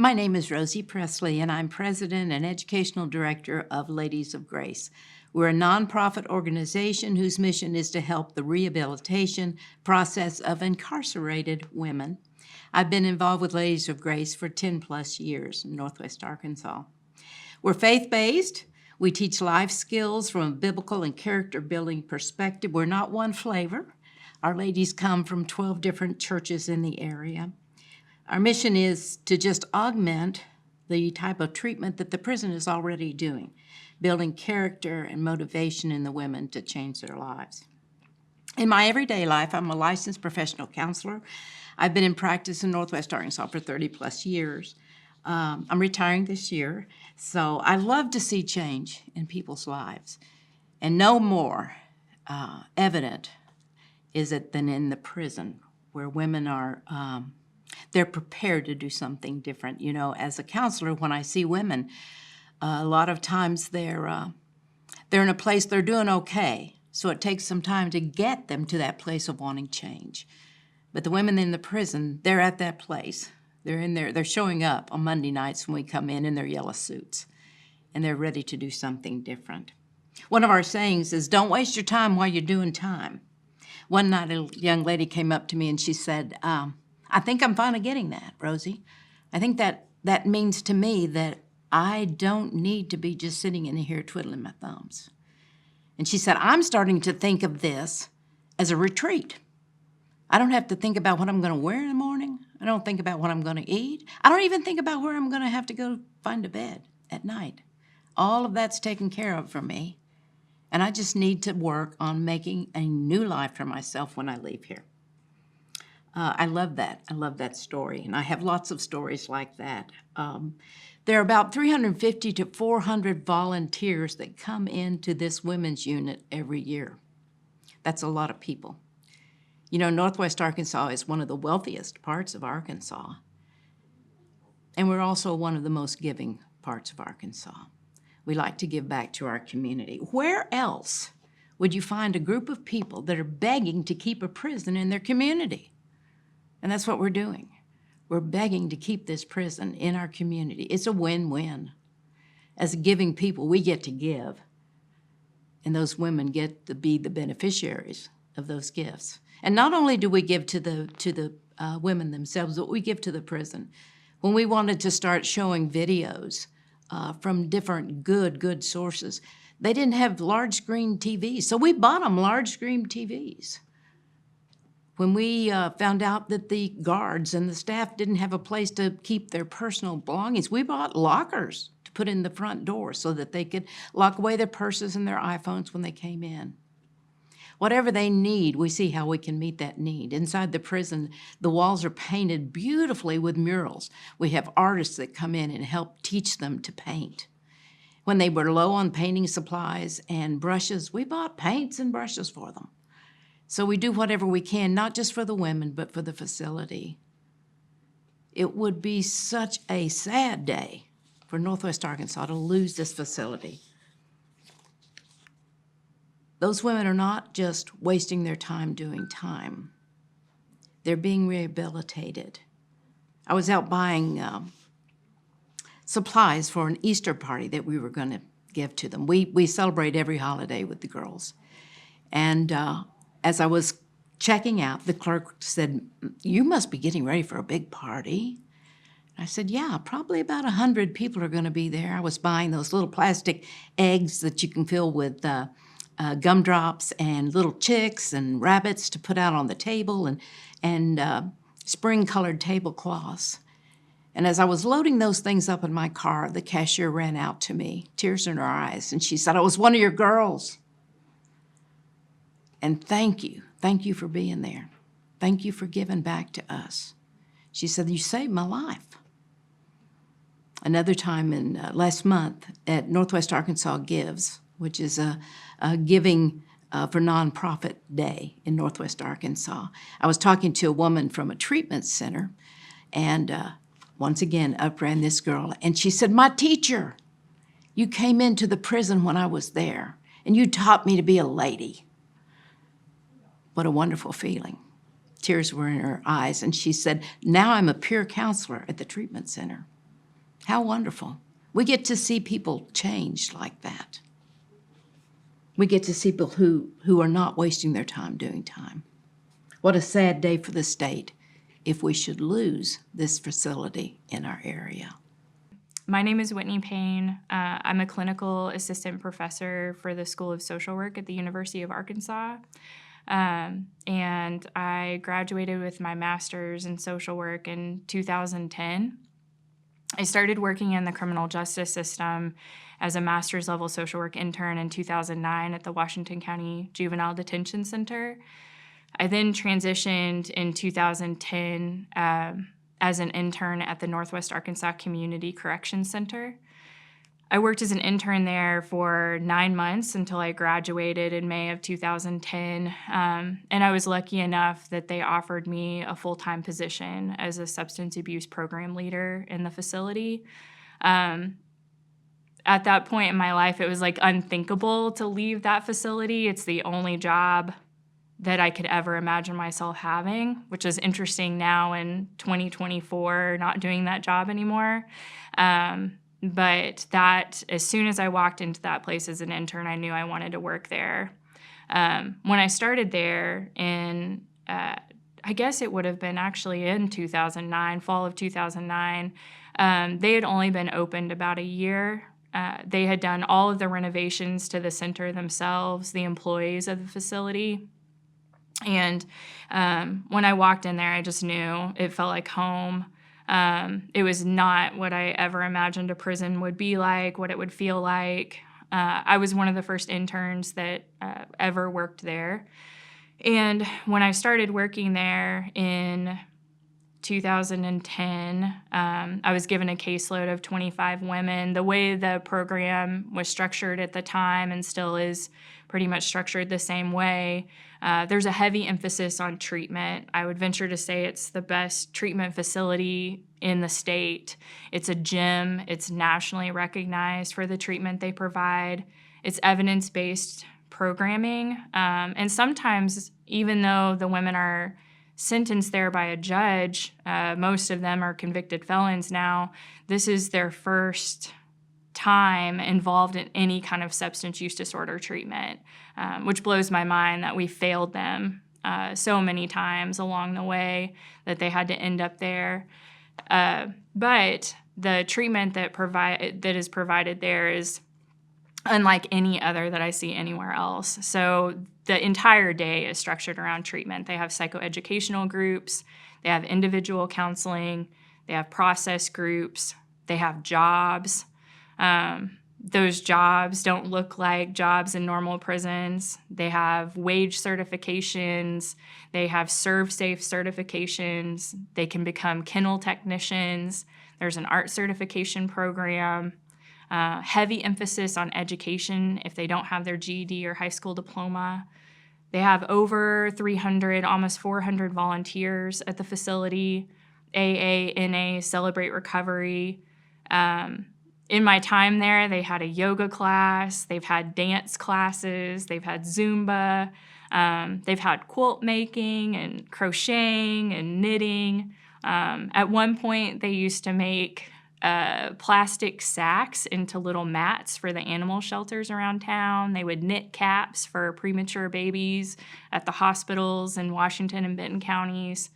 My name is Rosie Presley, and I'm President and Educational Director of Ladies of Grace. We're a nonprofit organization whose mission is to help the rehabilitation process of incarcerated women. I've been involved with Ladies of Grace for 10-plus years in Northwest Arkansas. We're faith-based. We teach life skills from a biblical and character-building perspective. We're not one flavor. Our ladies come from 12 different churches in the area. Our mission is to just augment the type of treatment that the prison is already doing, building character and motivation in the women to change their lives. In my everyday life, I'm a licensed professional counselor. I've been in practice in Northwest Arkansas for 30-plus years. I'm retiring this year, so I love to see change in people's lives. And no more evident is it than in the prison, where women are they're prepared to do something different. You know, as a counselor, when I see women, a lot of times they're in a place they're doing okay, so it takes some time to get them to that place of wanting change. But the women in the prison, they're at that place. They're in there, they're showing up on Monday nights when we come in their yellow suits, and they're ready to do something different. One of our sayings is, don't waste your time while you're doing time. One night, a young lady came up to me and she said, I think I'm finally getting that, Rosie. I think that means to me that I don't need to be just sitting in here twiddling my thumbs. And she said, I'm starting to think of this as a retreat. I don't have to think about what I'm going to wear in the morning. I don't think about what I'm going to eat. I don't even think about where I'm going to have to go find a bed at night. All of that's taken care of for me. And I just need to work on making a new life for myself when I leave here. I love that. I love that story, and I have lots of stories like that. There are about 350 to 400 volunteers that come into this women's unit every year. That's a lot of people. You know, Northwest Arkansas is one of the wealthiest parts of Arkansas, and we're also one of the most giving parts of Arkansas. We like to give back to our community. Where else would you find a group of people that are begging to keep a prison in their community? And that's what we're doing. We're begging to keep this prison in our community. It's a win-win. As giving people, we get to give, and those women get to be the beneficiaries of those gifts. And not only do we give to the women themselves, but we give to the prison. When we wanted to start showing videos from different good sources, they didn't have large screen TVs, so we bought them large screen TVs. When we found out that the guards and the staff didn't have a place to keep their personal belongings, we bought lockers to put in the front door so that they could lock away their purses and their iPhones when they came in. Whatever they need, we see how we can meet that need. Inside the prison, the walls are painted beautifully with murals. We have artists that come in and help teach them to paint. When they were low on painting supplies and brushes, we bought paints and brushes for them. So we do whatever we can, not just for the women, but for the facility. It would be such a sad day for Northwest Arkansas to lose this facility. Those women are not just wasting their time doing time. They're being rehabilitated. I was out buying supplies for an Easter party that we were going to give to them. We celebrate every holiday with the girls. And as I was checking out, the clerk said, you must be getting ready for a big party. I said, yeah, probably about 100 people are going to be there. I was buying those little plastic eggs that you can fill with gumdrops and little chicks and rabbits to put out on the table and spring-colored tablecloths. And as I was loading those things up in my car, the cashier ran out to me, tears in her eyes, and she said, I was one of your girls. And thank you for being there. Thank you for giving back to us. She said, you saved my life. Another time in last month at Northwest Arkansas Gives, which is a giving for nonprofit day in Northwest Arkansas, I was talking to a woman from a treatment center, and once again up ran this girl, and she said, my teacher, you came into the prison when I was there, and you taught me to be a lady. What a wonderful feeling. Tears were in her eyes, and she said, now I'm a peer counselor at the treatment center. How wonderful. We get to see people change like that. We get to see people who are not wasting their time doing time. What a sad day for the state if we should lose this facility in our area. My name is Whitney Payne. I'm a clinical assistant professor for the School of Social Work at the University of Arkansas. And I graduated with my master's in social work in 2010. I started working in the criminal justice system as a master's level social work intern in 2009 at the Washington County Juvenile Detention Center. I then transitioned in 2010 as an intern at the Northwest Arkansas Community Correction Center. I worked as an intern there for 9 months until I graduated in May of 2010, and I was lucky enough that they offered me a full-time position as a substance abuse program leader in the facility. At that point in my life, it was like unthinkable to leave that facility. It's the only job that I could ever imagine myself having, which is interesting now in 2024, not doing that job anymore. But that, as soon as I walked into that place as an intern, I knew I wanted to work there. When I started there in, I guess it would have been actually in 2009, fall of 2009, they had only been opened about a year. They had done all of the renovations to the center themselves, the employees of the facility. And when I walked in there, I just knew it felt like home. It was not what I ever imagined a prison would be like, what it would feel like. I was one of the first interns that ever worked there. And when I started working there in 2010, I was given a caseload of 25 women. The way the program was structured at the time and still is pretty much structured the same way, there's a heavy emphasis on treatment. I would venture to say it's the best treatment facility in the state. It's a gym. It's nationally recognized for the treatment they provide. It's evidence-based programming. And sometimes, even though the women are sentenced there by a judge, most of them are convicted felons now, this is their first time involved in any kind of substance use disorder treatment, which blows my mind that we failed them so many times along the way that they had to end up there. But the treatment that is provided there is unlike any other that I see anywhere else. So the entire day is structured around treatment. They have psychoeducational groups, they have individual counseling, they have process groups, they have jobs. Those jobs don't look like jobs in normal prisons. They have wage certifications. They have serve-safe certifications. They can become kennel technicians. There's an art certification program. Heavy emphasis on education if they don't have their GED or high school diploma. They have over 300, almost 400 volunteers at the facility. AA, NA, Celebrate Recovery. In my time there, they had a yoga class, they've had dance classes, they've had Zumba, they've had quilt making and crocheting and knitting. At one point, they used to make plastic sacks into little mats for the animal shelters around town. They would knit caps for premature babies at the hospitals in Washington and Benton counties.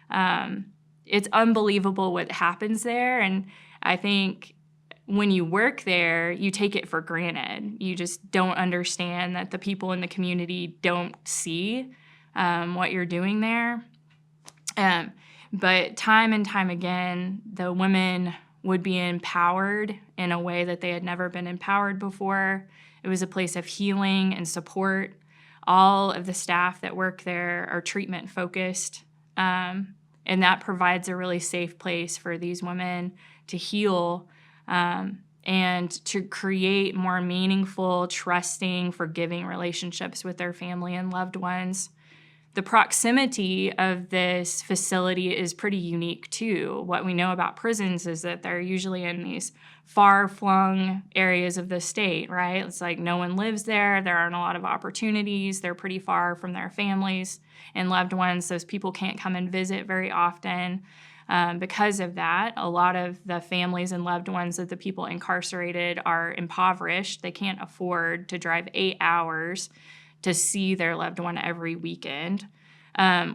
It's unbelievable what happens there, and I think when you work there, you take it for granted. You just don't understand that the people in the community don't see what you're doing there. But time and time again, the women would be empowered in a way that they had never been empowered before. It was a place of healing and support. All of the staff that work there are treatment focused, and that provides a really safe place for these women to heal and to create more meaningful, trusting, forgiving relationships with their family and loved ones. The proximity of this facility is pretty unique too. What we know about prisons is that they're usually in these far-flung areas of the state, right? It's like no one lives there. There aren't a lot of opportunities. They're pretty far from their families and loved ones. Those people can't come and visit very often. Because of that, a lot of the families and loved ones of the people incarcerated are impoverished. They can't afford to drive 8 hours to see their loved one every weekend.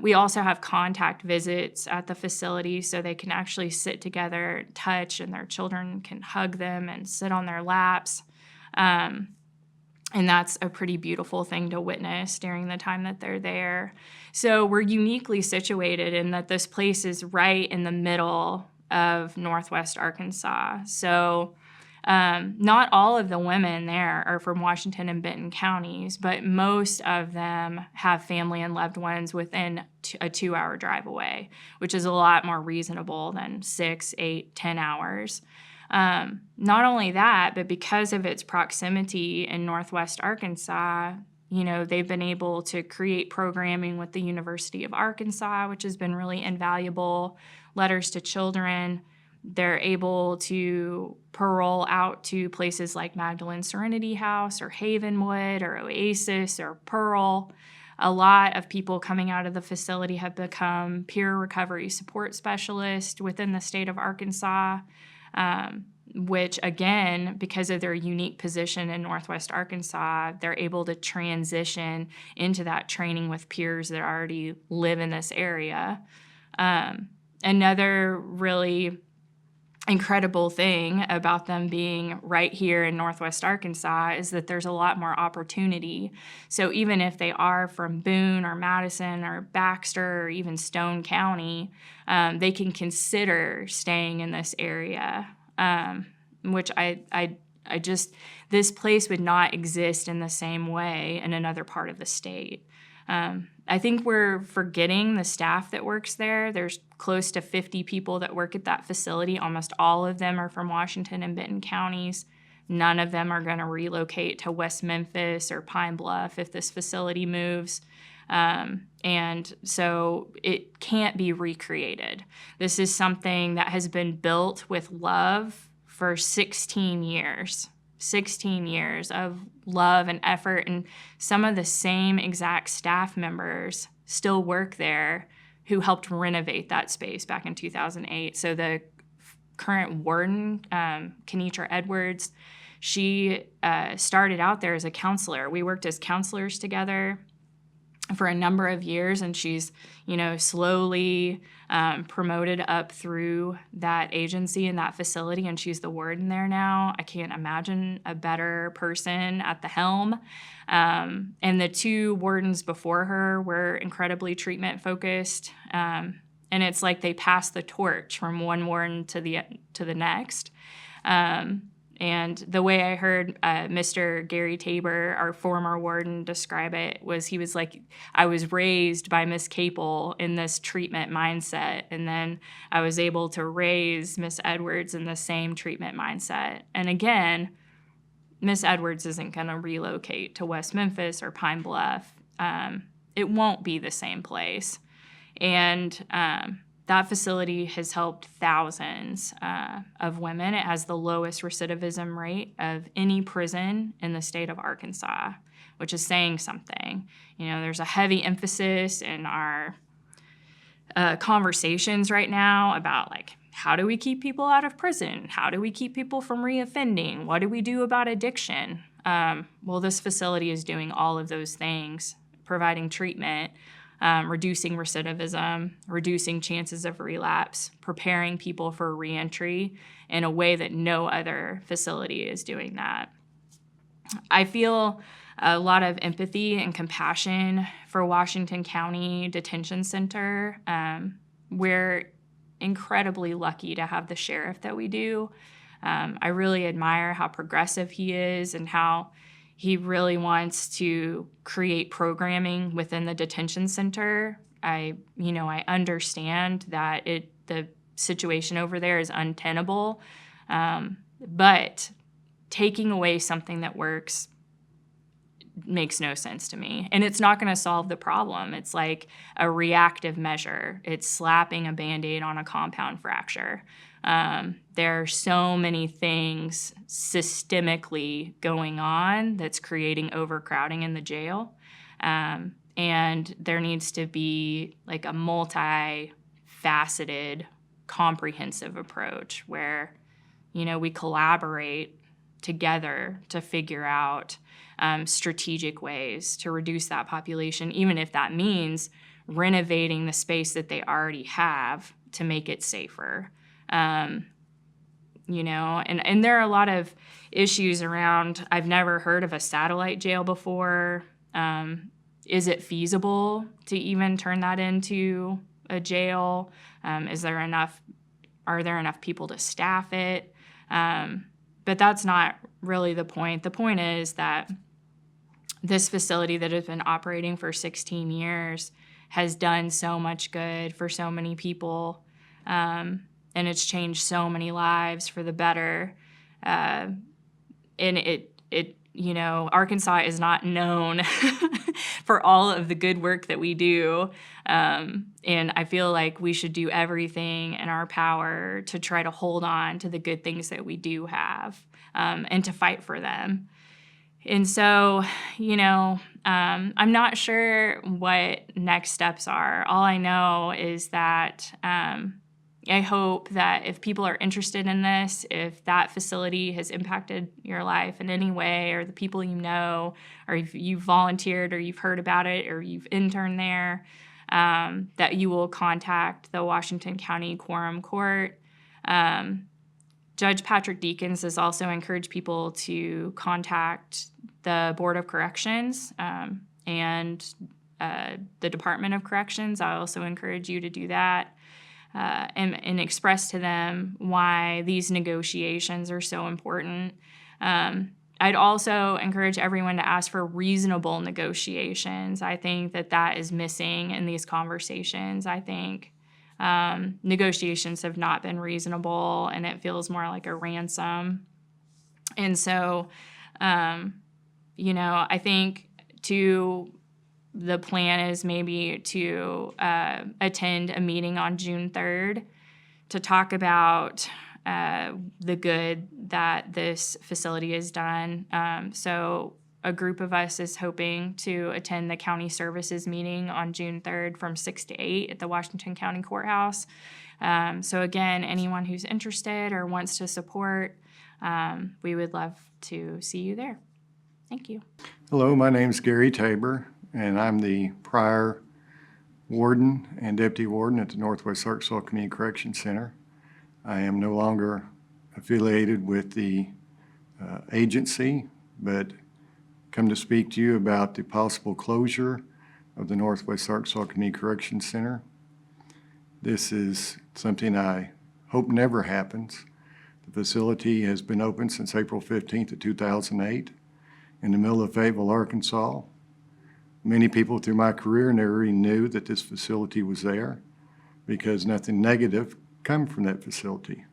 We also have contact visits at the facility so they can actually sit together, touch, and their children can hug them and sit on their laps. And that's a pretty beautiful thing to witness during the time that they're there. So we're uniquely situated in that this place is right in the middle of Northwest Arkansas. So not all of the women there are from Washington and Benton counties, but most of them have family and loved ones within a 2-hour drive away, which is a lot more reasonable than 6, 8, 10 hours. Not only that, but because of its proximity in Northwest Arkansas, they've been able to create programming with the University of Arkansas, which has been really invaluable, letters to children. They're able to parole out to places like Magdalene Serenity House or Havenwood or Oasis or Pearl. A lot of people coming out of the facility have become peer recovery support specialists within the state of Arkansas, which, again, because of their unique position in Northwest Arkansas, they're able to transition into that training with peers that already live in this area. Another really incredible thing about them being right here in Northwest Arkansas is that there's a lot more opportunity. So even if they are from Boone or Madison or Baxter or even Stone County, they can consider staying in this area, which I just, this place would not exist in the same way in another part of the state. I think we're forgetting the staff that works there. There's close to 50 people that work at that facility. Almost all of them are from Washington and Benton counties. None of them are going to relocate to West Memphis or Pine Bluff if this facility moves. And so it can't be recreated. This is something that has been built with love for 16 years. 16 years of love and effort, and some of the same exact staff members still work there who helped renovate that space back in 2008. So the current warden, Kenitra Edwards, she started out there as a counselor. We worked as counselors together for a number of years, and she's, slowly promoted up through that agency and that facility, and she's the warden there now. I can't imagine a better person at the helm. And the 2 wardens before her were incredibly treatment focused, and it's like they passed the torch from one warden to the next. And the way I heard Mr. Gary Tabor, our former warden, describe it was he was like, I was raised by Miss Capel in this treatment mindset, and then I was able to raise Miss Edwards in the same treatment mindset. And again, Miss Edwards isn't going to relocate to West Memphis or Pine Bluff. It won't be the same place. And that facility has helped thousands of women. It has the lowest recidivism rate of any prison in the state of Arkansas, which is saying something. There's a heavy emphasis in our conversations right now about, how do we keep people out of prison? How do we keep people from reoffending? What do we do about addiction? Well, this facility is doing all of those things, providing treatment, reducing recidivism, reducing chances of relapse, preparing people for reentry in a way that no other facility is doing that. I feel a lot of empathy and compassion for Washington County Detention Center. We're incredibly lucky to have the sheriff that we do. I really admire how progressive he is and how he really wants to create programming within the detention center. I understand that the situation over there is untenable, but taking away something that works makes no sense to me. And it's not going to solve the problem. It's like a reactive measure. It's slapping a Band-Aid on a compound fracture. There are so many things systemically going on that's creating overcrowding in the jail. And there needs to be a multifaceted comprehensive approach where, we collaborate together to figure out strategic ways to reduce that population, even if that means renovating the space that they already have to make it safer. And there are a lot of issues around, I've never heard of a satellite jail before. Is it feasible to even turn that into a jail? Are there enough people to staff it? But that's not really the point. The point is that this facility that has been operating for 16 years has done so much good for so many people, and it's changed so many lives for the better. And Arkansas is not known for all of the good work that we do. And I feel like we should do everything in our power to try to hold on to the good things that we do have, and to fight for them. And so, I'm not sure what next steps are. All I know is that I hope that if people are interested in this, if that facility has impacted your life in any way, or the people you know, or if you've volunteered or you've heard about it or you've interned there, that you will contact the Washington County Quorum Court. Judge Patrick Deakins has also encouraged people to contact the Board of Corrections and the Department of Corrections. I also encourage you to do that. And express to them why these negotiations are so important. I'd also encourage everyone to ask for reasonable negotiations. I think that is missing in these conversations. I think negotiations have not been reasonable, and it feels more like a ransom. And so, I think the plan is maybe to attend a meeting on June 3rd to talk about the good that this facility has done. So a group of us is hoping to attend the county services meeting on June 3rd from 6 to 8 at the Washington County Courthouse. So again, anyone who's interested or wants to support, we would love to see you there. Thank you. Hello, my name's Gary Tabor, and I'm the prior warden and deputy warden at the Northwest Arkansas Community Correction Center. I am no longer affiliated with the agency, but come to speak to you about the possible closure of the Northwest Arkansas Community Correction Center. This is something I hope never happens. The facility has been open since April 15th of 2008 in the middle of Fayetteville, Arkansas. Many people through my career never even knew that this facility was there because nothing negative come from that facility.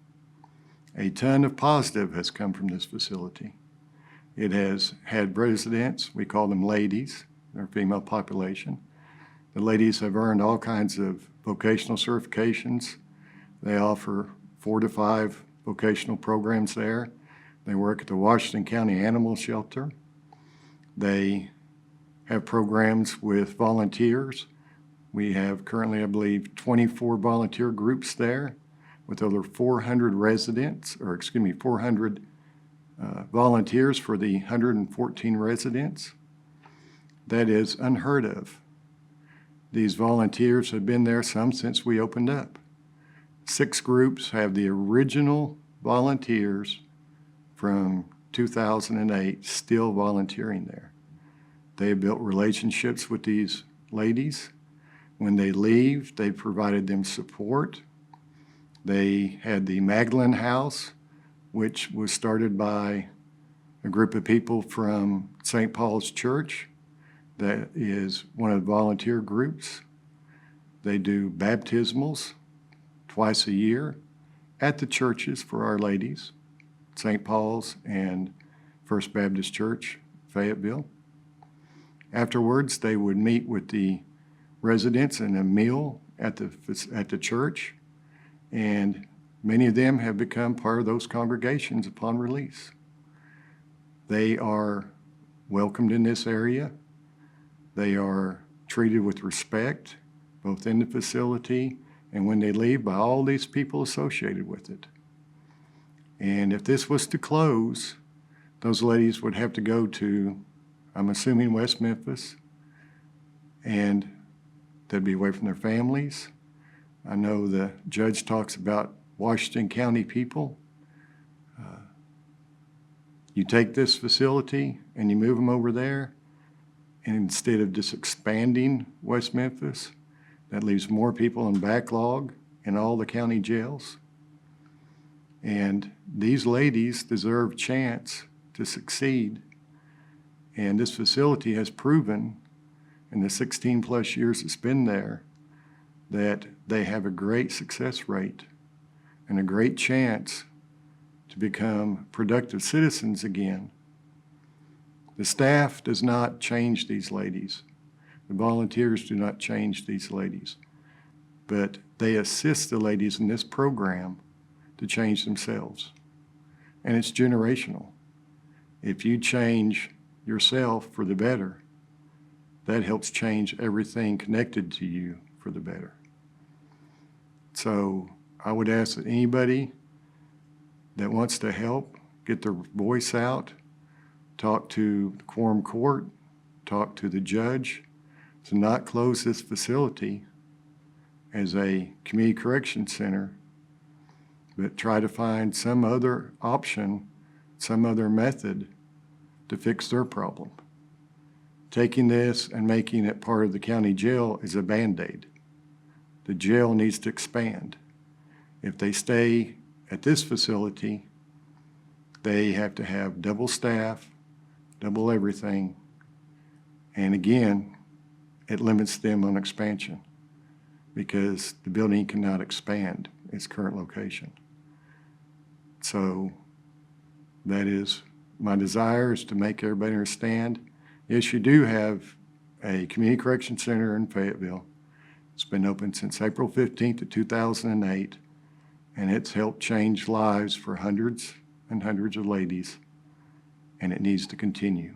A ton of positive has come from this facility. It has had residents, we call them ladies, they're female population. The ladies have earned all kinds of vocational certifications. They offer 4 to 5 vocational programs there. They work at the Washington County Animal Shelter. They have programs with volunteers. We have currently, I believe, 24 volunteer groups there with over 400 volunteers for the 114 residents. That is unheard of. These volunteers have been there some since we opened up. 6 groups have the original volunteers from 2008 still volunteering there. They have built relationships with these ladies. When they leave, they've provided them support. They had the Magdalene House, which was started by a group of people from St. Paul's Church. That is one of the volunteer groups. They do baptismals twice a year at the churches for our ladies, St. Paul's and First Baptist Church, Fayetteville. Afterwards, they would meet with the residents in a meal at the church, and many of them have become part of those congregations upon release. They are welcomed in this area. They are treated with respect, both in the facility and when they leave, by all these people associated with it. And if this was to close, those ladies would have to go to, I'm assuming, West Memphis, and they'd be away from their families. I know the judge talks about Washington County people. You take this facility and you move them over there, and instead of just expanding West Memphis, that leaves more people in backlog in all the county jails. And these ladies deserve a chance to succeed. And this facility has proven in the 16 plus years it's been there that they have a great success rate and a great chance to become productive citizens again. The staff does not change these ladies. The volunteers do not change these ladies, but they assist the ladies in this program to change themselves. And it's generational. If you change yourself for the better, that helps change everything connected to you for the better. So I would ask that anybody that wants to help get their voice out, talk to the quorum court, talk to the judge, to not close this facility as a community correction center, but try to find some other option, some other method to fix their problem. Taking this and making it part of the county jail is a Band-Aid. The jail needs to expand. If they stay at this facility, they have to have double staff, double everything, and again, it limits them on expansion because the building cannot expand its current location. So that is my desire, is to make everybody understand. Yes, you do have a community correction center in Fayetteville. It's been open since April 15th of 2008, and it's helped change lives for hundreds and hundreds of ladies, and it needs to continue.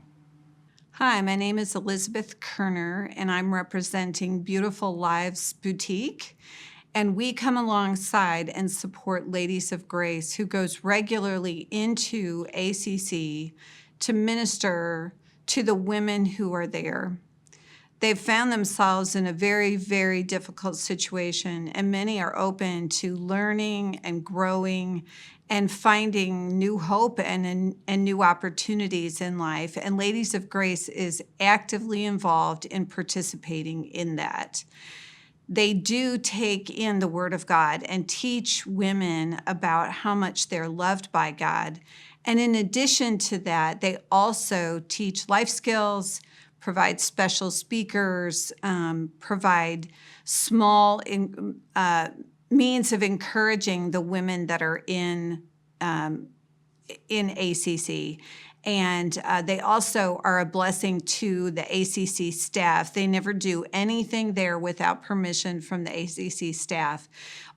Hi, my name is Elizabeth Kerner, and I'm representing Beautiful Lives Boutique. And we come alongside and support Ladies of Grace, who goes regularly into ACC to minister to the women who are there. They've found themselves in a very, very difficult situation, and many are open to learning and growing and finding new hope and new opportunities in life. And Ladies of Grace is actively involved in participating in that. They do take in the Word of God and teach women about how much they're loved by God. And in addition to that, they also teach life skills, provide special speakers, provide small means of encouraging the women that are in ACC. And they also are a blessing to the ACC staff. They never do anything there without permission from the ACC staff.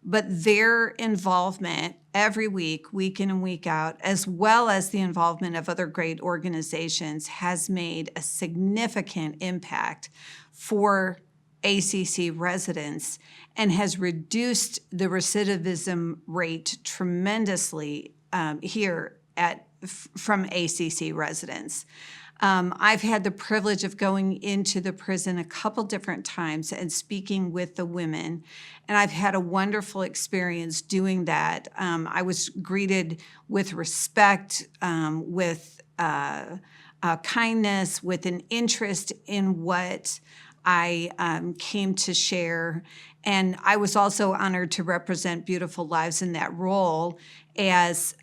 But their involvement every week, week in and week out, as well as the involvement of other great organizations, has made a significant impact for ACC residents and has reduced the recidivism rate tremendously here from ACC residents. I've had the privilege of going into the prison a couple different times and speaking with the women, and I've had a wonderful experience doing that. I was greeted with respect, with kindness, with an interest in what I came to share. And I was also honored to represent Beautiful Lives in that role, as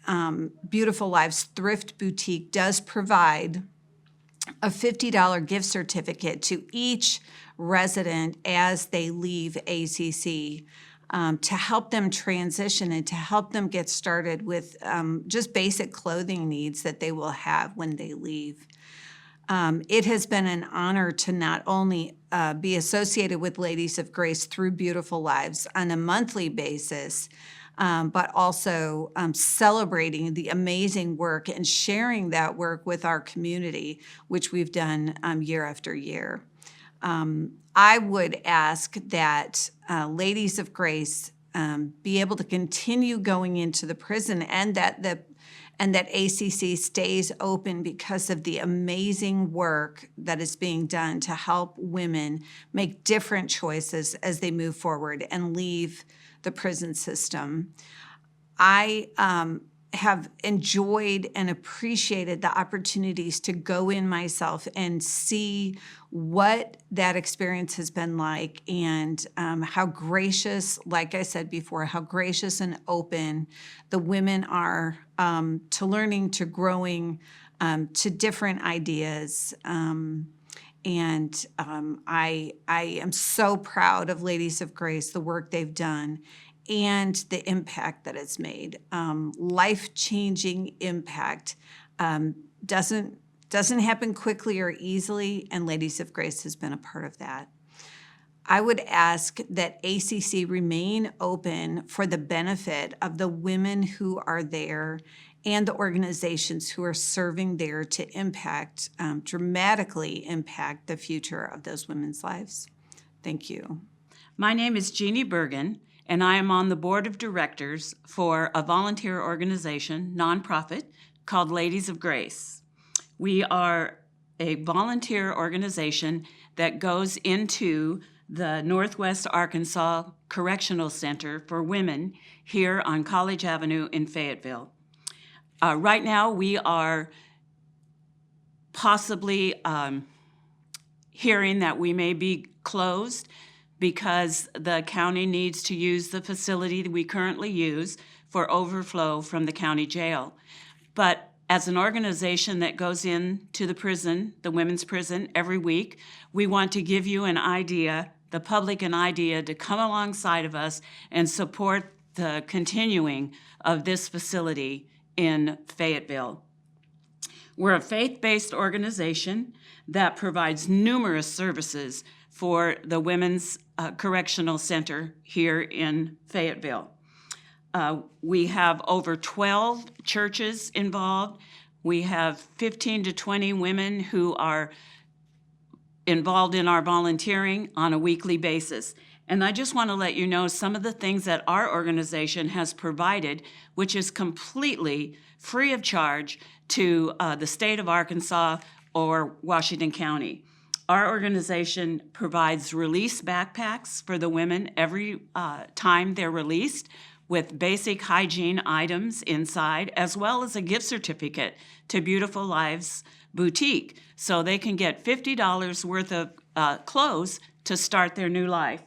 Beautiful Lives Thrift Boutique does provide a $50 gift certificate to each resident as they leave ACC, to help them transition and to help them get started with just basic clothing needs that they will have when they leave. It has been an honor to not only be associated with Ladies of Grace through Beautiful Lives on a monthly basis, but also celebrating the amazing work and sharing that work with our community, which we've done year after year. I would ask that Ladies of Grace be able to continue going into the prison, and that ACC stays open because of the amazing work that is being done to help women make different choices as they move forward and leave the prison system. I have enjoyed and appreciated the opportunities to go in myself and see what that experience has been like, and how gracious, like I said before, how gracious and open the women are to learning, to growing, to different ideas. I am so proud of Ladies of Grace, the work they've done, and the impact that it's made. Life-changing impact doesn't happen quickly or easily, and Ladies of Grace has been a part of that. I would ask that ACC remain open for the benefit of the women who are there and the organizations who are serving there to impact, dramatically impact the future of those women's lives. Thank you. My name is Jeannie Bergen, and I am on the board of directors for a volunteer organization, nonprofit, called Ladies of Grace. We are a volunteer organization that goes into the Northwest Arkansas Correctional Center for Women here on College Avenue in Fayetteville. Right now, we are possibly hearing that we may be closed because the county needs to use the facility that we currently use for overflow from the county jail. But as an organization that goes into the prison, the women's prison, every week, we want to give you an idea, the public an idea, to come alongside of us and support the continuing of this facility in Fayetteville. We're a faith-based organization that provides numerous services for the Women's Correctional Center here in Fayetteville. We have over 12 churches involved. We have 15 to 20 women who are involved in our volunteering on a weekly basis. And I just want to let you know some of the things that our organization has provided, which is completely free of charge to the state of Arkansas or Washington County. Our organization provides release backpacks for the women every time they're released, with basic hygiene items inside, as well as a gift certificate to Beautiful Lives Boutique, so they can get $50 worth of clothes to start their new life.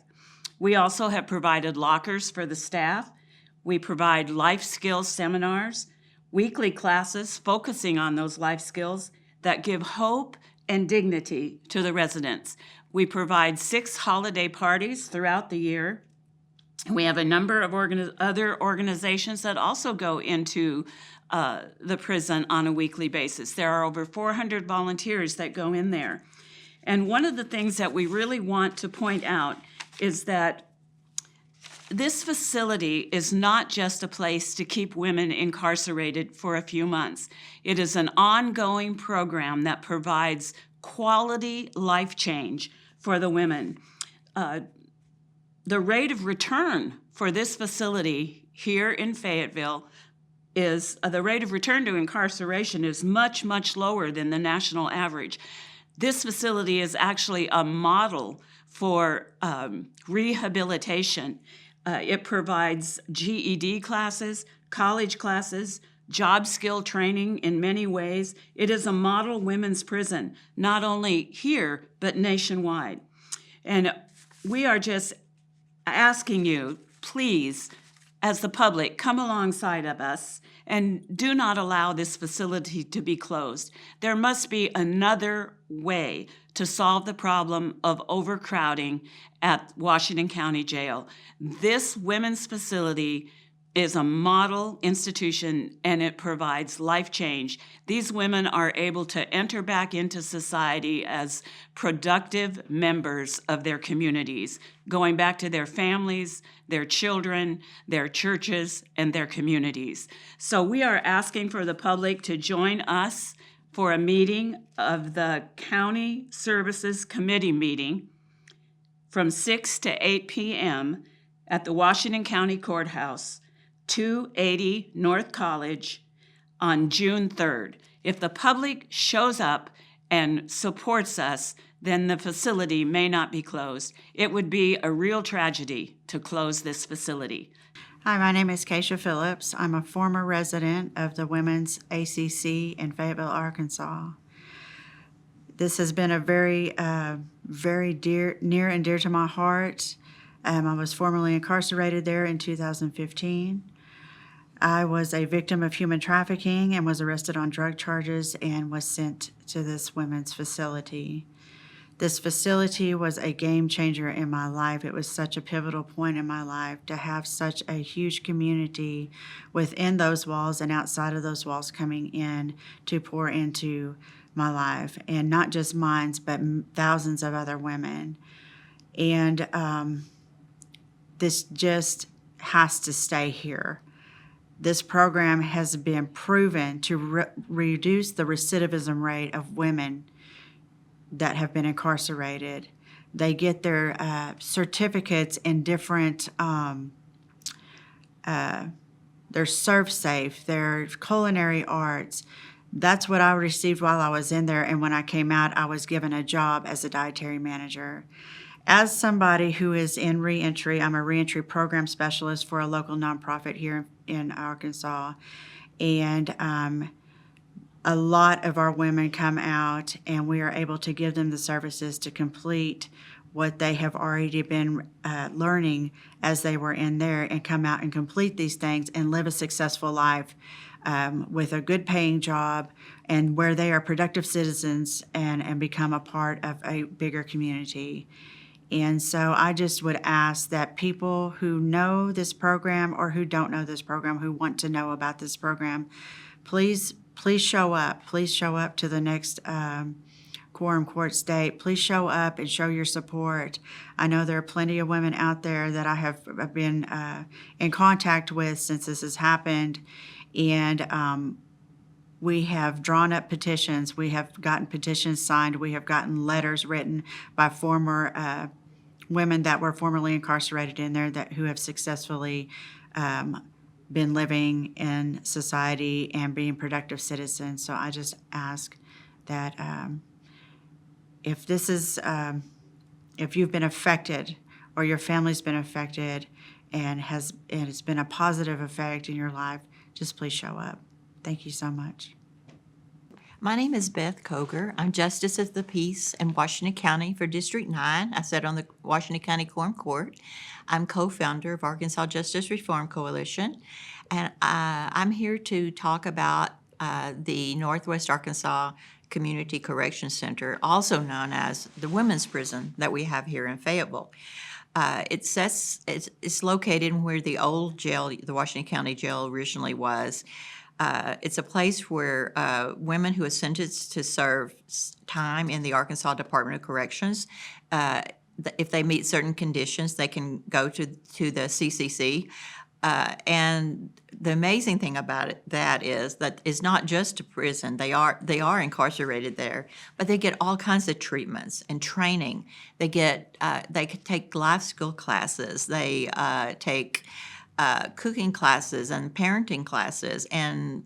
We also have provided lockers for the staff. We provide life skills seminars, weekly classes focusing on those life skills that give hope and dignity to the residents. We provide 6 holiday parties throughout the year. We have a number of other organizations that also go into the prison on a weekly basis. There are over 400 volunteers that go in there. And one of the things that we really want to point out is that this facility is not just a place to keep women incarcerated for a few months. It is an ongoing program that provides quality life change for the women. The rate of return for this facility here in Fayetteville is, the rate of return to incarceration is much, much lower than the national average. This facility is actually a model for rehabilitation. It provides GED classes, college classes, job skill training in many ways. It is a model women's prison, not only here, but nationwide. And we are just asking you, please, as the public, come alongside of us and do not allow this facility to be closed. There must be another way to solve the problem of overcrowding at Washington County Jail. This women's facility is a model institution, and it provides life change. These women are able to enter back into society as productive members of their communities, going back to their families, their children, their churches, and their communities. So we are asking for the public to join us for a meeting of the County Services Committee meeting from 6 to 8 p.m. at the Washington County Courthouse, 280 North College, on June 3rd. If the public shows up and supports us, then the facility may not be closed. It would be a real tragedy to close this facility. Hi, my name is Keisha Phillips. I'm a former resident of the Women's ACC in Fayetteville, Arkansas. This has been a very near and dear to my heart. I was formerly incarcerated there in 2015. I was a victim of human trafficking and was arrested on drug charges and was sent to this women's facility. This facility was a game changer in my life. It was such a pivotal point in my life to have such a huge community within those walls and outside of those walls coming in to pour into my life, and not just mine, but thousands of other women. And this just has to stay here. This program has been proven to reduce the recidivism rate of women that have been incarcerated. They get their certificates in different, their Serve Safe, their culinary arts. That's what I received while I was in there, and when I came out, I was given a job as a dietary manager. As somebody who is in reentry, I'm a reentry program specialist for a local nonprofit here in Arkansas, and a lot of our women come out, and we are able to give them the services to complete what they have already been learning as they were in there, and come out and complete these things and live a successful life with a good paying job, and where they are productive citizens and become a part of a bigger community. And so I just would ask that people who know this program or who don't know this program, who want to know about this program, please show up. Please show up to the next quorum court date. Please show up and show your support. I know there are plenty of women out there that I have been in contact with since this has happened, and we have drawn up petitions. We have gotten petitions signed. We have gotten letters written by former women that were formerly incarcerated in there who have successfully been living in society and being productive citizens. So I just ask that if you've been affected or your family's been affected and it's been a positive effect in your life, just please show up. Thank you so much. My name is Beth Koger. I'm Justice of the Peace in Washington County for District 9. I sit on the Washington County Quorum Court. I'm co-founder of Arkansas Justice Reform Coalition, and I'm here to talk about the Northwest Arkansas Community Correction Center, also known as the Women's Prison that we have here in Fayetteville. It's located where the old jail, the Washington County Jail, originally was. It's a place where women who are sentenced to serve time in the Arkansas Department of Corrections, if they meet certain conditions, they can go to the CCC. And the amazing thing about that is that it's not just a prison. They are incarcerated there, but they get all kinds of treatments and training. They could take life skill classes. They take cooking classes and parenting classes and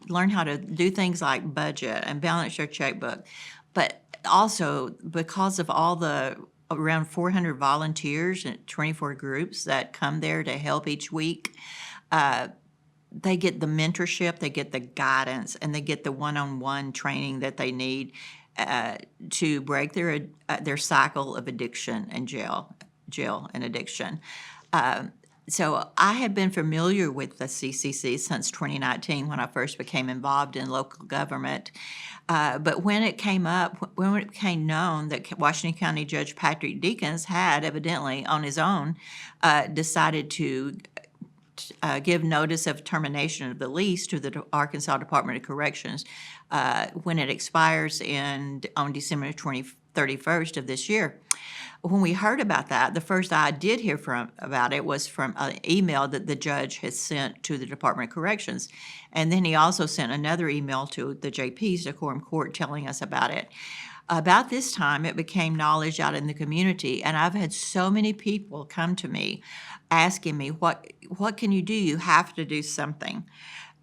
learn how to do things like budget and balance your checkbook. But also, because of all the around 400 volunteers and 24 groups that come there to help each week, they get the mentorship, they get the guidance, and they get the one-on-one training that they need to break their cycle of addiction and jail and addiction. So I have been familiar with the CCC since 2019 when I first became involved in local government. But when it became known that Washington County Judge Patrick Deakins had evidently on his own decided to give notice of termination of the lease to the Arkansas Department of Corrections when it expires on December 31st of this year, When we heard about that, the first I did hear about it was from an email that the judge had sent to the Department of Corrections. And then he also sent another email to the JPs, the quorum court, telling us about it. About this time, it became knowledge out in the community, and I've had so many people come to me asking me, what can you do? You have to do something.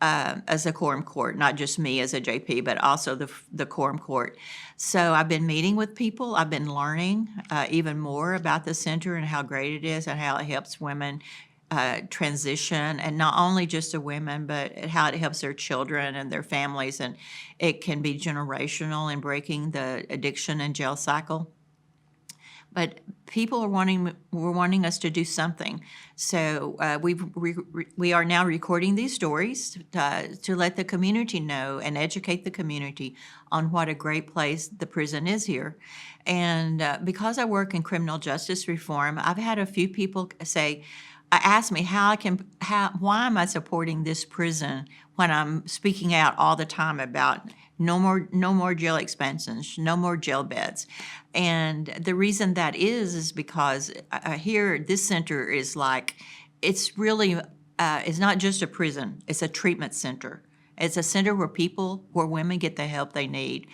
As a quorum court, not just me as a JP, but also the quorum court. So I've been meeting with people. I've been learning even more about the center and how great it is and how it helps women transition, and not only just the women, but how it helps their children and their families, and it can be generational in breaking the addiction and jail cycle. But people are wanting us to do something. So we are now recording these stories to let the community know and educate the community on what a great place the prison is here. And because I work in criminal justice reform, I've had a few people ask me why am I supporting this prison when I'm speaking out all the time about no more jail expansions, no more jail beds. And the reason that is because here this center is it's really it's not just a prison, it's a treatment center. It's a center where women get the help they need.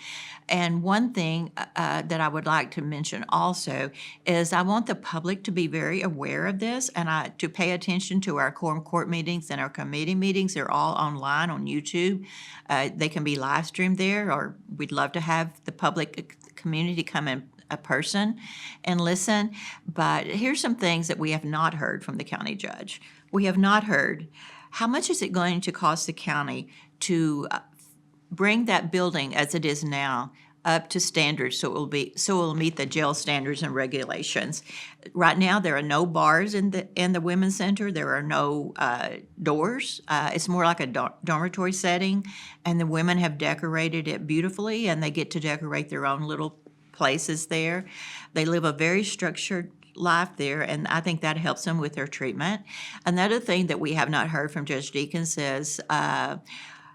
And one thing that I would like to mention also is I want the public to be very aware of this and to pay attention to our quorum court meetings and our committee meetings. They're all online on YouTube. They can be live streamed there, or we'd love to have the public community come in a person and listen. But here's some things that we have not heard from the county judge. We have not heard, how much is it going to cost the county to bring that building as it is now up to standards so it will meet the jail standards and regulations. Right now, there are no bars in the women's center. There are no doors. It's more like a dormitory setting, and the women have decorated it beautifully, and they get to decorate their own little places there. They live a very structured life there, and I think that helps them with their treatment. Another thing that we have not heard from Judge Deakins is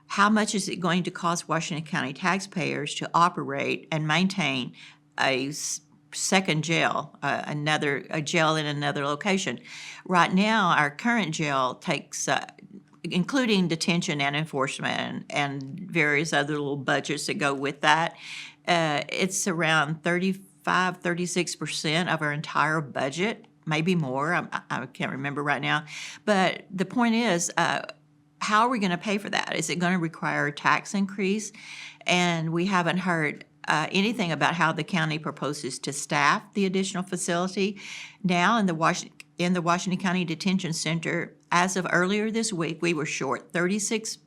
how much is it going to cost Washington County taxpayers to operate and maintain a second jail, a jail in another location? Right now, our current jail takes, including detention and enforcement and various other little budgets that go with that, it's around 36% of our entire budget, maybe more. I can't remember right now. But the point is, how are we going to pay for that? Is it going to require a tax increase? And we haven't heard anything about how the county proposes to staff the additional facility. Now in the Washington County Detention Center, as of earlier this week, we were short 36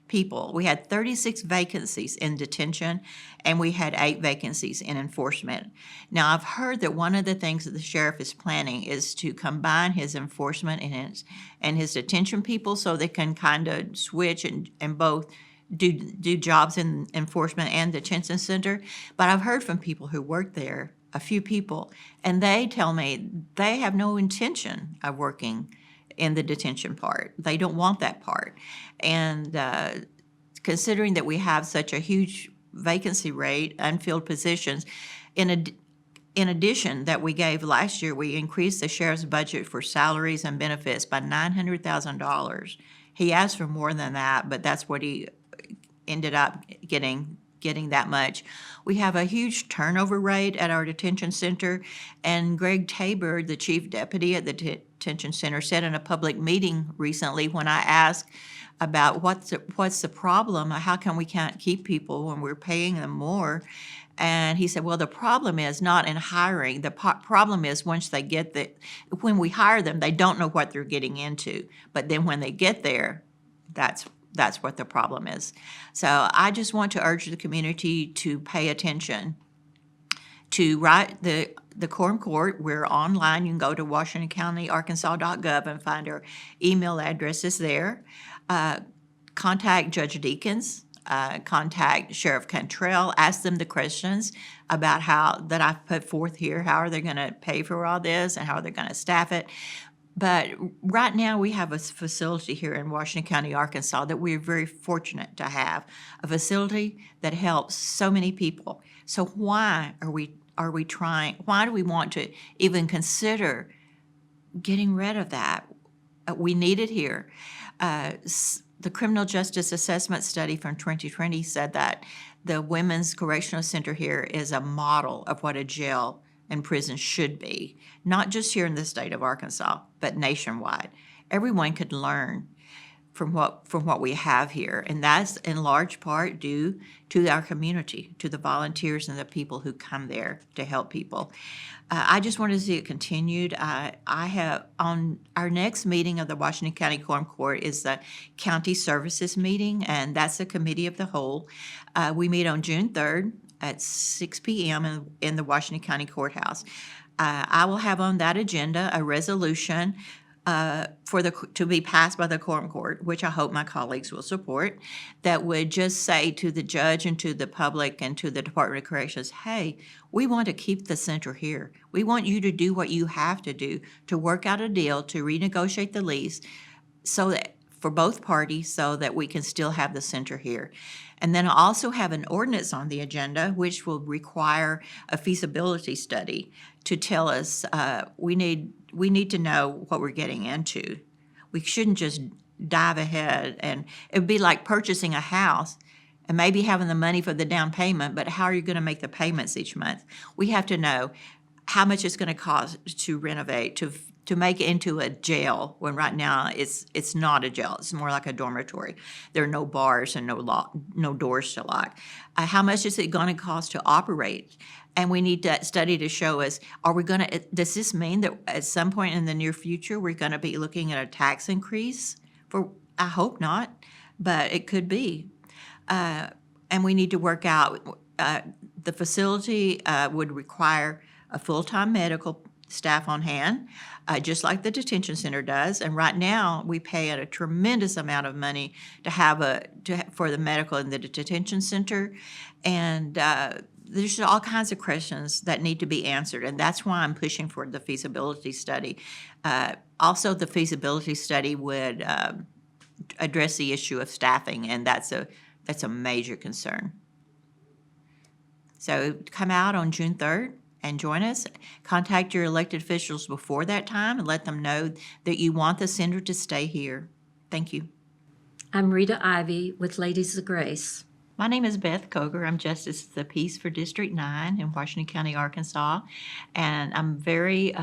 people. We had 36 vacancies in detention, and we had 8 vacancies in enforcement. Now, I've heard that one of the things that the sheriff is planning is to combine his enforcement and his detention people so they can kind of switch and both do jobs in enforcement and detention center. But I've heard from people who work there, a few people, and they tell me they have no intention of working in the detention part. They don't want that part. And considering that we have such a huge vacancy rate, unfilled positions, in addition that we gave last year, we increased the sheriff's budget for salaries and benefits by $900,000. He asked for more than that, but that's what he ended up getting that much. We have a huge turnover rate at our detention center, and Greg Tabor, the chief deputy at the detention center, said in a public meeting recently when I asked about what's the problem, how come we can't keep people when we're paying them more, and he said, well, the problem is not in hiring. The problem is when we hire them, they don't know what they're getting into, but then when they get there, that's what the problem is. So I just want to urge the community to pay attention to the quorum court. We're online. You can go to WashingtonCountyArkansas.gov and find our email addresses there. Contact Judge Deakins. Contact Sheriff Cantrell. Ask them the questions about how that I've put forth here. How are they going to pay for all this, and how are they going to staff it? But right now we have a facility here in Washington County, Arkansas, that we're very fortunate to have, a facility that helps so many people. So why are we are we trying, why do we want to even consider getting rid of that? We need it here. The Criminal Justice Assessment Study from 2020 said that the Women's Correctional Center here is a model of what a jail and prison should be, not just here in the state of Arkansas, but nationwide. Everyone could learn from what we have here, and that's in large part due to our community, to the volunteers and the people who come there to help people. I just want to see it continued. I have, on our next meeting of the Washington County Quorum Court is the County Services meeting, and that's a committee of the whole. We meet on June 3rd at 6 p.m. in the Washington County Courthouse. I will have on that agenda a resolution to be passed by the Quorum Court, which I hope my colleagues will support, that would just say to the judge and to the public and to the Department of Corrections, hey, we want to keep the center here. We want you to do what you have to do to work out a deal, to renegotiate the lease, so that for both parties, so that we can still have the center here. And then I also have an ordinance on the agenda, which will require a feasibility study to tell us we need to know what we're getting into. We shouldn't just dive ahead, and it would be like purchasing a house and maybe having the money for the down payment, but how are you going to make the payments each month? We have to know how much it's going to cost to renovate, to make it into a jail, when right now it's not a jail. It's more like a dormitory. There are no bars and no doors to lock. How much is it going to cost to operate? And we need that study to show us, does this mean that at some point in the near future, we're going to be looking at a tax increase? I hope not, but it could be. And we need to work out, the facility would require a full-time medical staff on hand, just like the detention center does. And right now, we pay a tremendous amount of money for the medical in the detention center. And there's all kinds of questions that need to be answered, and that's why I'm pushing for the feasibility study. Also, the feasibility study would address the issue of staffing, and that's a major concern. So come out on June 3rd and join us. Contact your elected officials before that time and let them know that you want the center to stay here. Thank you. I'm Rita Ivy with Ladies of Grace. My name is Beth Koger. I'm Justice of the Peace for District 9 in Washington County, Arkansas, and I'm very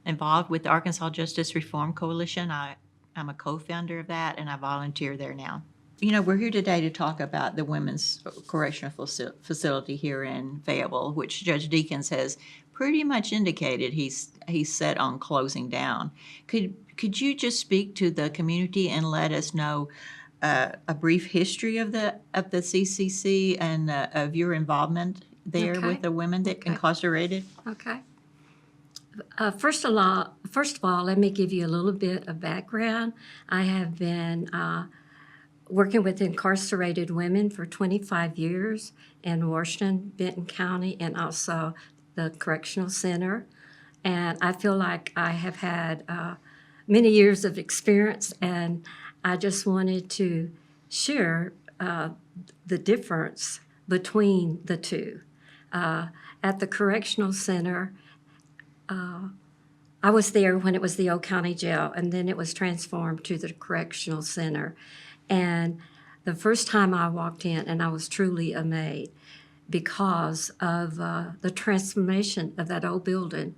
involved with the Arkansas Justice Reform Coalition. I'm a co-founder of that, and I volunteer there now. We're here today to talk about the Women's Correctional Facility here in Fayetteville, which Judge Deakins has pretty much indicated he's set on closing down. Could you just speak to the community and let us know a brief history of the CCC and of your involvement there Okay. with the women that incarcerated? Okay. First of all, let me give you a little bit of background. I have been working with incarcerated women for 25 years in Washington, Benton County, and also the Correctional Center. And I feel like I have had many years of experience, and I just wanted to share the difference between the two. At the Correctional Center, I was there when it was the Old County Jail, and then it was transformed to the Correctional Center. And the first time I walked in, and I was truly amazed because of the transformation of that old building.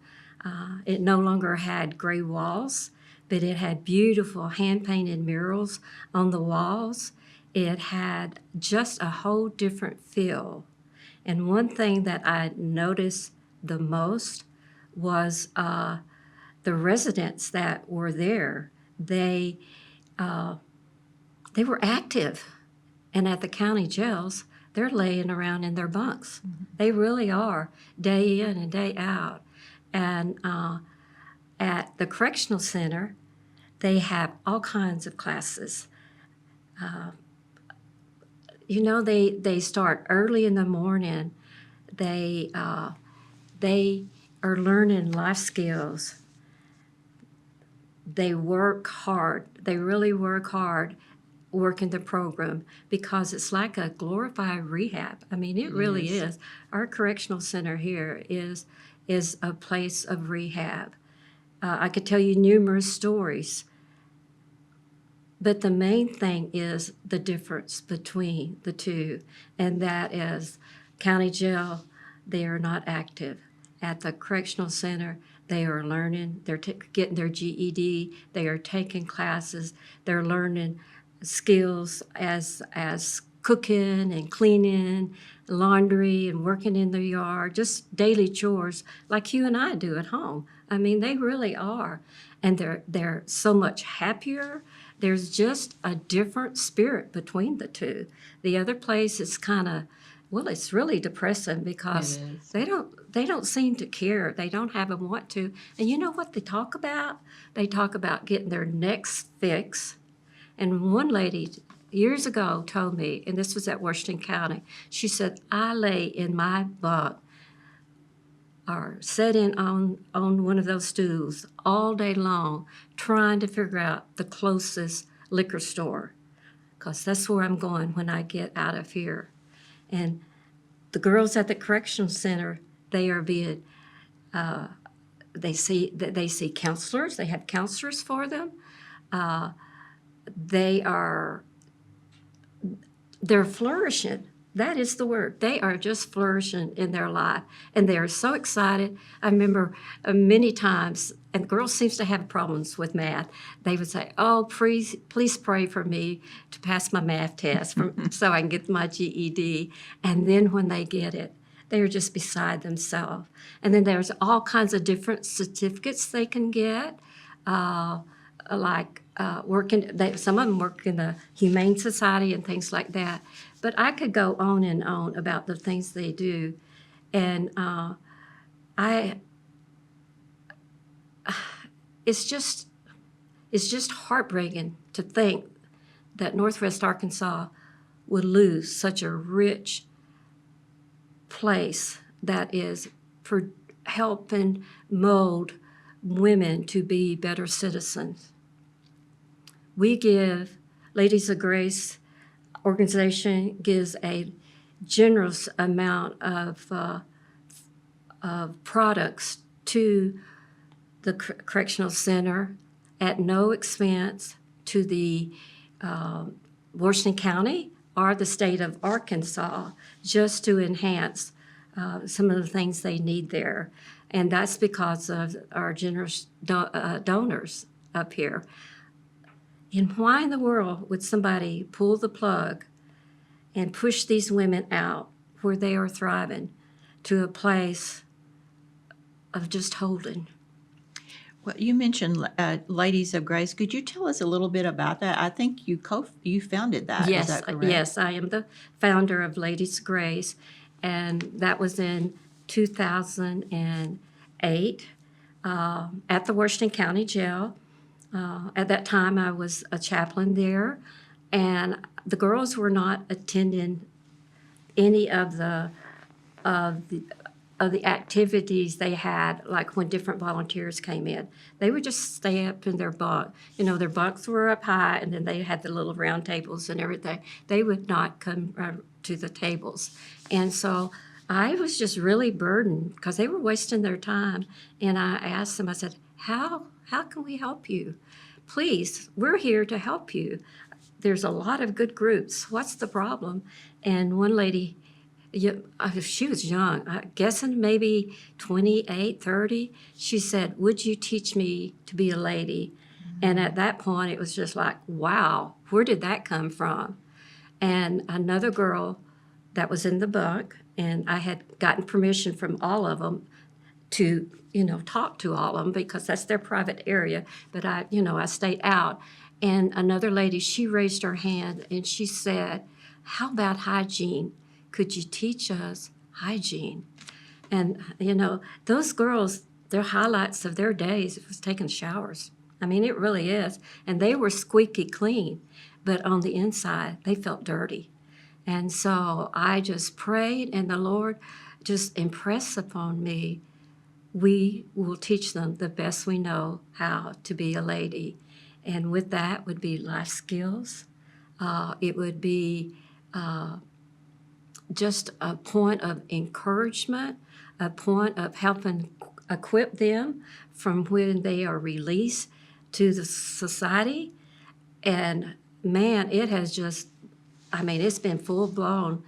It no longer had gray walls, but it had beautiful hand-painted murals on the walls. It had just a whole different feel. And one thing that I noticed the most was the residents that were there. They were active. And at the county jails, they're laying around in their bunks. Mm-hmm. They really are, day in and day out. And at the Correctional Center, they have all kinds of classes. They start early in the morning. They are learning life skills. They work hard. They really work hard working the program because it's like a glorified rehab. I mean, it really is. Our correctional center here is a place of rehab. I could tell you numerous stories, but the main thing is the difference between the two, and that is county jail, they are not active. At the correctional center, they are learning, they're getting their GED, they are taking classes, they're learning skills as cooking and cleaning, laundry and working in the yard, just daily chores like you and I do at home. I mean, they really are. And they're so much happier. There's just a different spirit between the two. The other place is kind of, well, it's really depressing because they don't seem to care. They don't have a want to. And you know what they talk about? They talk about getting their necks fixed. And one lady years ago told me, and this was at Washington County, she said, I lay in my bunk or sat in on one of those stools all day long trying to figure out the closest liquor store, because that's where I'm going when I get out of here. And the girls at the correctional center, they are being, they see counselors, they have counselors for them. They're flourishing. That is the word. They are just flourishing in their life, and they are so excited. I remember many times, and girls seems to have problems with math. They would say, "Oh, please pray for me to pass my math test so I can get my GED." And then when they get it, they are just beside themselves. And then there's all kinds of different certificates they can get, some of them work in the Humane Society and things like that. But I could go on and on about the things they do. And it's just heartbreaking to think that Northwest Arkansas would lose such a rich place that is for helping mold women to be better citizens. We give, Ladies of Grace organization gives a generous amount of products to the correctional center at no expense to the Washington County or the state of Arkansas, just to enhance some of the things they need there. And that's because of our generous donors up here. And why in the world would somebody pull the plug and push these women out where they are thriving to a place of just holding? Well, you mentioned Ladies of Grace. Could you tell us a little bit about that? I think you founded that. Yes, is that correct? yes, I am the founder of Ladies of Grace, and that was in 2008 at the Washington County Jail. At that time, I was a chaplain there, and the girls were not attending any of the activities they had, like when different volunteers came in. They would just stay up in their bunk. You know, their bunks were up high, and then they had the little round tables and everything. They would not come to the tables. And so I was just really burdened because they were wasting their time. And I asked them, I said, how can we help you? Please, we're here to help you. There's a lot of good groups. What's the problem? And one lady, she was young, I'm guessing maybe 28, 30. She said, would you teach me to be a lady? And at that point, it was just like, wow, where did that come from? And another girl that was in the bunk, and I had gotten permission from all of them to, talk to all of them because that's their private area. But I stayed out. And another lady, she raised her hand and she said, how about hygiene? Could you teach us hygiene? And, those girls, their highlights of their days was taking showers. I mean, it really is. And they were squeaky clean, but on the inside, they felt dirty. And so I just prayed, and the Lord just impressed upon me, we will teach them the best we know how to be a lady. And with that would be life skills, It would be just a point of encouragement, a point of helping equip them from when they are released to the society. And man, it has just, I mean, it's been full blown.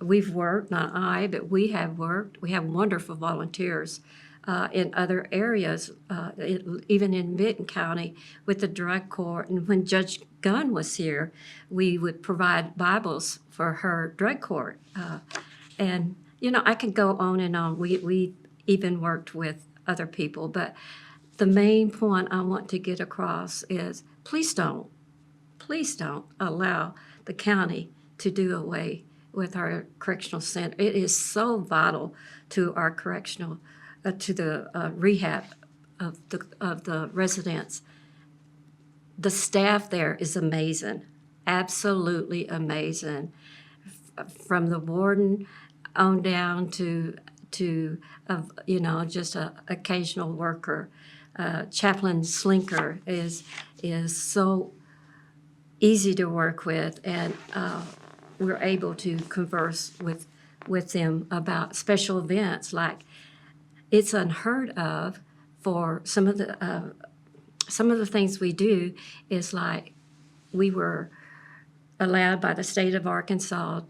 We've worked, not I, but we have worked. We have wonderful volunteers in other areas, even in Benton County with the drug court. And when Judge Gunn was here, we would provide Bibles for her drug court. And, you know, I could go on and on. We even worked with other people. But the main point I want to get across is please don't allow the county to do away with our correctional center. It is so vital to our correctional, to the rehab of the residents. The staff there is amazing, absolutely amazing, from the warden on down to you know, just a occasional worker. Chaplain Slinker is so easy to work with, and we're able to converse with them about special events. Like, it's unheard of for some of the things we do is like we were allowed by the state of Arkansas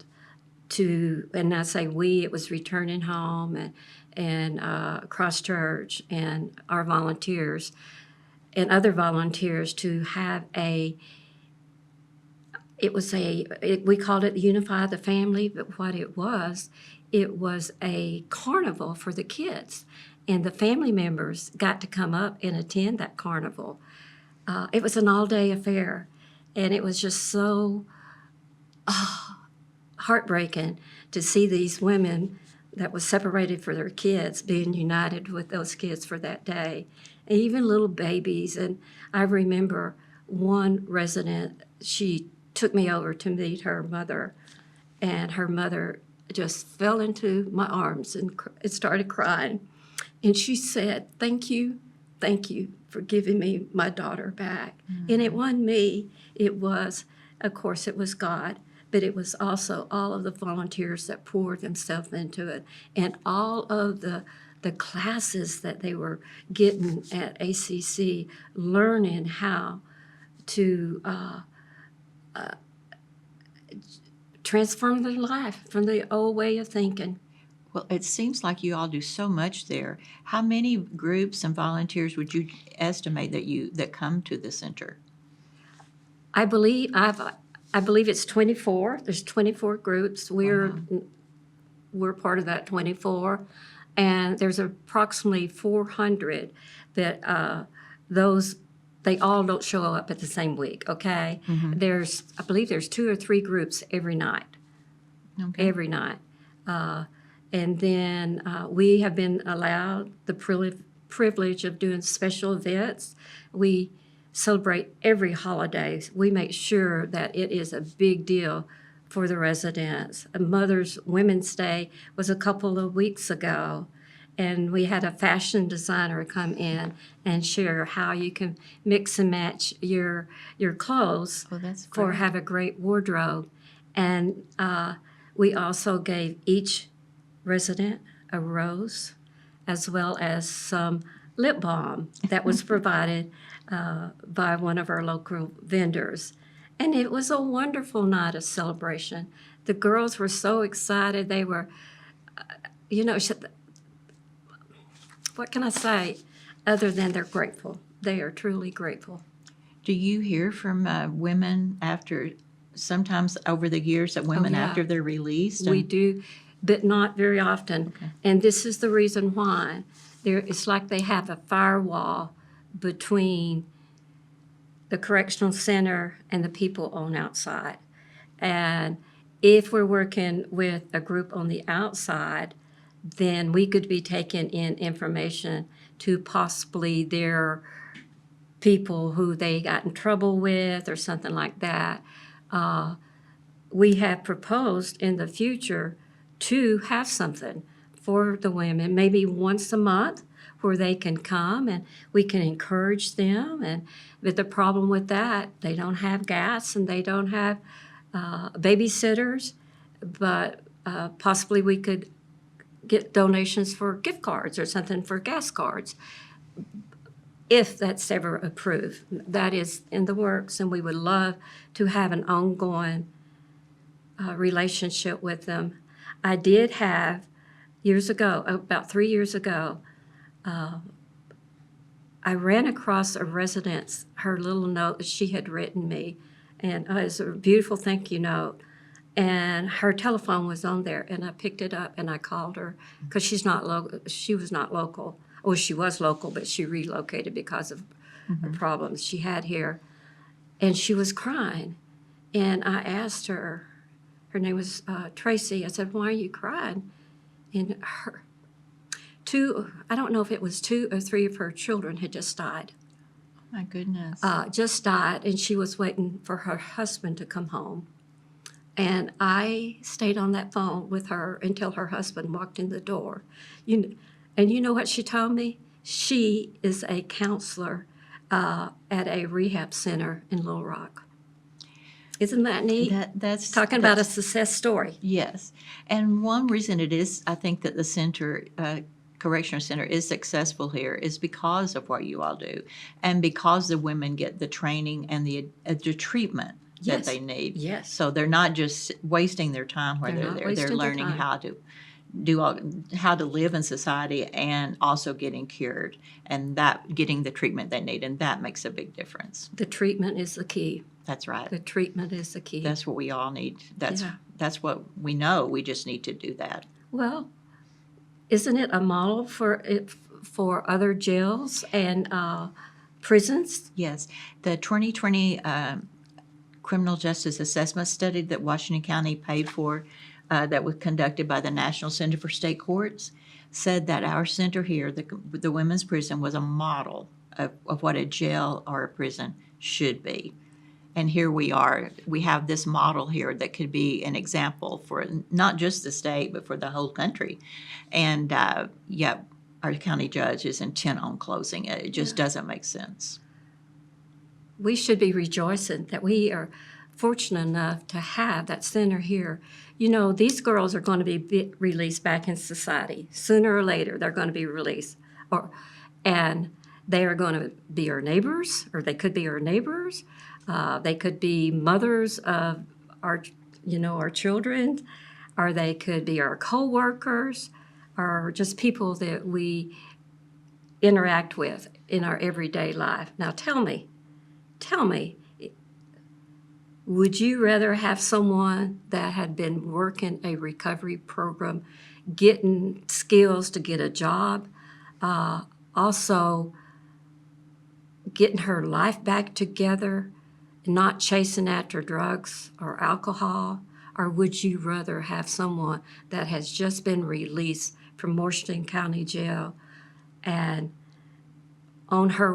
to, and I say we, it was Returning Home and Cross Church and our volunteers and other volunteers to have we called it Unify the Family, but what it was a carnival for the kids. And the family members got to come up and attend that carnival. It was an all-day affair, and it was just so heartbreaking to see these women that was separated for their kids being united with those kids for that day, and even little babies. And I remember one resident, she took me over to meet her mother, and her mother just fell into my arms and started crying. And she said, thank you for giving me my daughter back. Mm-hmm. And it wasn't me, of course, it was God, but it was also all of the volunteers that poured themselves into it, and all of the classes that they were getting at ACC, learning how to transform their life from the old way of thinking. Well, it seems like you all do so much there. How many groups and volunteers would you estimate that come to the center? I believe it's 24. There's 24 groups. We're part of that 24, and there's approximately 400 that they all don't show up at the same week. Okay, I believe there's 2 or 3 groups every night. Okay. Every night. And then we have been allowed the privilege of doing special events. We celebrate every holiday. We make sure that it is a big deal for the residents. Women's Day was a couple of weeks ago, and we had a fashion designer come in and share how you can mix and match your clothes for have a great wardrobe. And we also gave each resident a rose, as well as some lip balm that was provided by one of our local vendors. And it was a wonderful night of celebration. The girls were so excited. They were, what can I say other than they're grateful? They are truly grateful. Do you hear from women sometimes over the years that women after they're released? We do, but not very often. Okay. And this is the reason why. It's like they have a firewall between the correctional center and the people on outside. And if we're working with a group on the outside, then we could be taking in information to possibly their people who they got in trouble with or something like that. We have proposed in the future to have something for the women, maybe once a month where they can come and we can encourage them. But the problem with that, they don't have gas and they don't have babysitters, but possibly we could get donations for gift cards or something for gas cards, if that's ever approved. That is in the works, and we would love to have an ongoing relationship with them. I did have, years ago, about 3 years ago, I ran across a residence, her little note that she had written me, and it was a beautiful thank you note. And her telephone was on there, and I picked it up and I called her because she was not local. Well, she was local, but she relocated because of the problems she had here. And she was crying. And I asked her, her name was Tracy, I said, "Why are you crying?" And I don't know if it was 2 or 3 of her children had just died. My goodness. Just died, and she was waiting for her husband to come home. And I stayed on that phone with her until her husband walked in the door. And you know what she told me? She is a counselor at a rehab center in Little Rock. Isn't that neat? That's Talking about a success story. Yes. And one reason it is, I think, that the center, correctional center is successful here is because of what you all do, and because the women get the training and the treatment that Yes. they need. Yes. So they're not just wasting their time where They're they're not there. They're wasting their learning time. how to live in society and also getting cured and that getting the treatment they need, and that makes a big difference. The treatment is the key. That's right. The treatment is the key. That's what we all need. That's Yeah. that's what we know. We just need to do that. Well, isn't it a model for other jails and prisons? Yes. The 2020 Criminal Justice Assessment Study that Washington County paid for, that was conducted by the National Center for State Courts, said that our center here, the women's prison, was a model of what a jail or a prison should be. And here we are. We have this model here that could be an example for not just the state, but for the whole country. And yeah, our county judge is intent on closing it. It just doesn't make sense. We should be rejoicing that we are fortunate enough to have that center here. You know, these girls are going to be released back in society. Sooner or later, they're going to be released. And they are going to be our neighbors, or they could be our neighbors. They could be mothers of our children, or they could be our co-workers, or just people that we interact with in our everyday life. Now tell me, would you rather have someone that had been working a recovery program, getting skills to get a job, also getting her life back together, not chasing after drugs or alcohol? Or would you rather have someone that has just been released from Washington County Jail and on their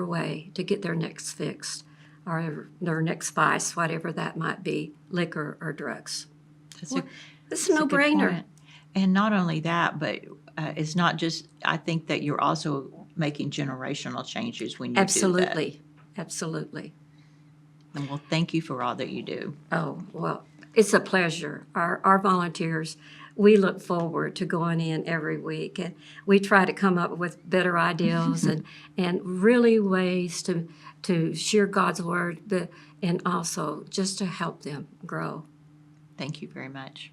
way to get their next fix or their next vice, whatever that might be, liquor or drugs? It's a That's a good no-brainer. point. And not only that, but it's not just, I think that you're also making generational changes when you do that. Absolutely. And well, thank you for all that you do. Oh, well, it's a pleasure. Our volunteers, we look forward to going in every week, and we try to come up with better ideas and really ways to share God's word, and also just to help them grow. Thank you very much.